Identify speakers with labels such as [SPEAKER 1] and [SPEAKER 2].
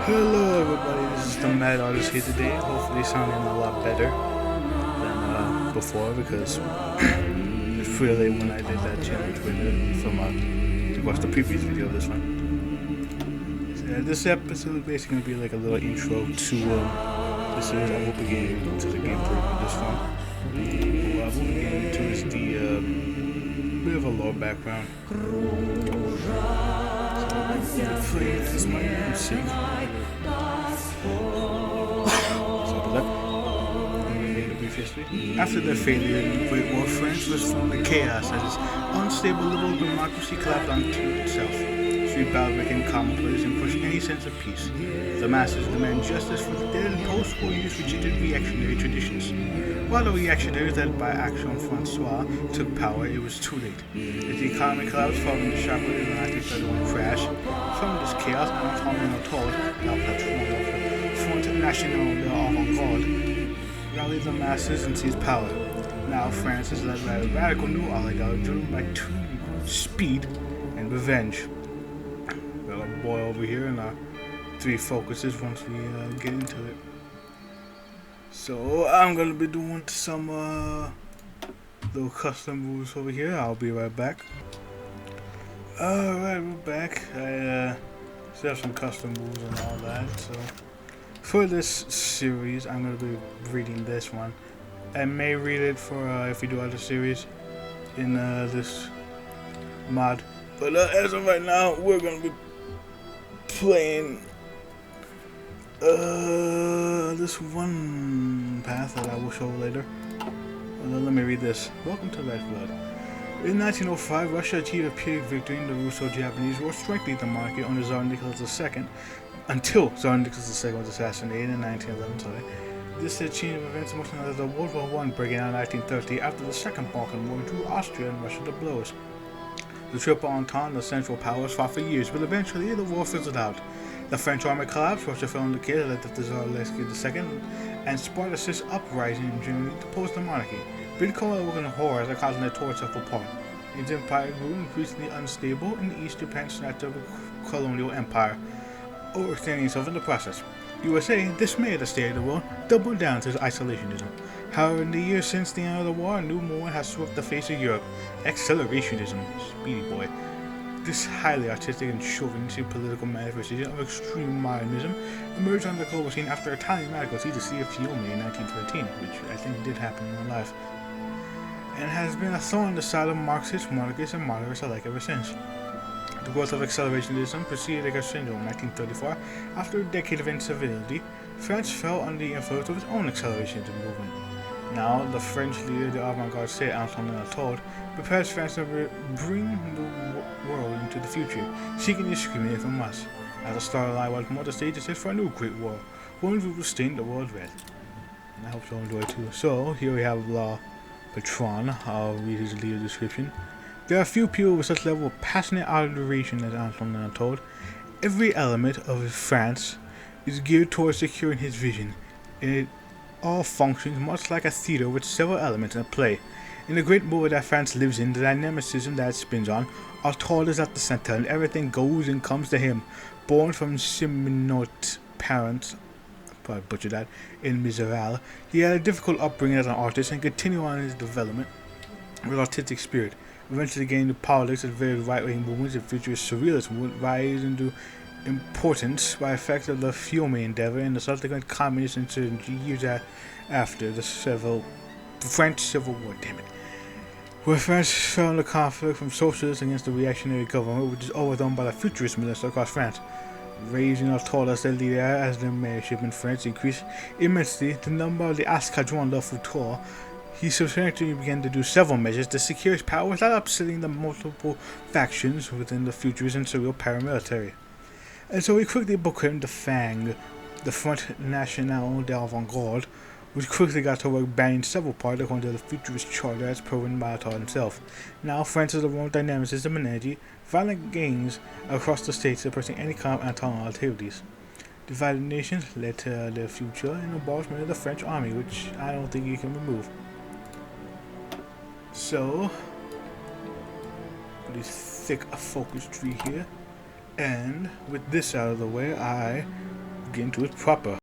[SPEAKER 1] Hello everybody, this is the Mad Artist here today. Hopefully sounding a lot better than before because it's pretty late when I did that challenge with from to watch the previous video of this one. So, this episode is basically going to be like a little intro to the series. I will be getting into the gameplay of this one. What I will be getting into is the bit of a lore background. This is my music. After their failure in the Great War, France was thrown into chaos as its unstable liberal democracy collapsed onto itself. Street battles became commonplace and pushed any sense of peace. The masses demand justice for the dead and post-war years rejected reactionary traditions. While the reactionaries led by Action Francois took power, it was too late. As the economy collapsed following the shock of the 1931 crash, from this chaos, Antoine Todd, la patron of the Front National de l'Avant-Garde, rallied the masses and seized power. Now France is led by a radical new oligarch driven by speed and revenge. Got a boy over here and our three focuses once we get into it. So I'm gonna be doing some little custom moves over here. I'll be right back. Alright, we're back. I still have some custom moves and all that. So for this series, I'm gonna be reading this one. I may read it for if we do other series in this mod. But as of right now, we're gonna be playing this one path that I will show later. Let me read this. Welcome to Red Blood. In 1905, Russia achieved a Pyrrhic victory in the Russo-Japanese War, strengthening the monarchy under Tsar Nicholas II until Tsar Nicholas II was assassinated in 1911. This chain of events most of the World War I breaking out in 1930 after the Second Balkan War drew Austria and Russia to blows. The Triple Entente, the Central Powers, fought for years, but eventually the war fizzled out. The French army collapsed, Russia fell into chaos led to Tsar Alexei II, and Spartacus uprising in Germany deposed the monarchy. Biblical and horrors are causing the tore itself apart. Its empire grew increasingly unstable, and East Japan snatched up a colonial empire, overextending itself in the process. USA, dismayed at the state of the world, doubled down to isolationism. However, in the years since the end of the war, a new movement has swept the face of Europe: accelerationism. Speedy boy. This highly artistic and chauvinistic political manifestation of extreme modernism emerged on the global scene after Italian radicals seized the city of Fiume in 1913, which I think did happen in real life, and has been a thorn in the side of Marxists, monarchists, and moderates alike ever since. The growth of accelerationism preceded a crescendo in 1934. After a decade of incivility, France fell under the influence of its own accelerationism movement. Now, the French leader, the avant-garde saint Antoine Todd, prepares France to bring the world into the future, seeking and discriminating from us. As the starlight was more the stage is set for a new great war, one who will stain the world red. And I hope you all enjoy too. So, here we have La Patron. I'll read his leader description. There are few people with such level of passionate adoration as Antoine Todd. Every element of France is geared towards securing his vision, and it all functions much like a theater with several elements in play. In the great movie that France lives in, the dynamicism that it spins on, Todd is at the center, and everything goes and comes to him. Born from Seminote parents, probably butchered that, in Miserable, he had a difficult upbringing as an artist and continued on his development with artistic spirit. Eventually getting into politics as various right-wing movements and futurist surrealists would rise into importance by effect of the Fiume endeavor and the subsequent communist insurgency years after the French Civil War, where France fell into conflict from socialists against the reactionary government, which is overthrown by the futurist minister across France. Raising Todd as their leader as the mayorship in France increased immensely the number of the Escadron de Futur. He subsequently began to do several measures to secure his power without upsetting the multiple factions within the futurist and surreal paramilitary. And so he quickly proclaimed the FANG, the Front National de l'Avant-Garde, which quickly got to work banning several parts according to the futurist charter as proven by Todd himself. Now France is the world dynamicism and energy, violent gangs across the states suppressing any kind of anti-war activities. Divided nations led to the future and abolishment of the French army, which I don't think you can remove. So, this thick focus tree here, and with this out of the way, I get into it proper.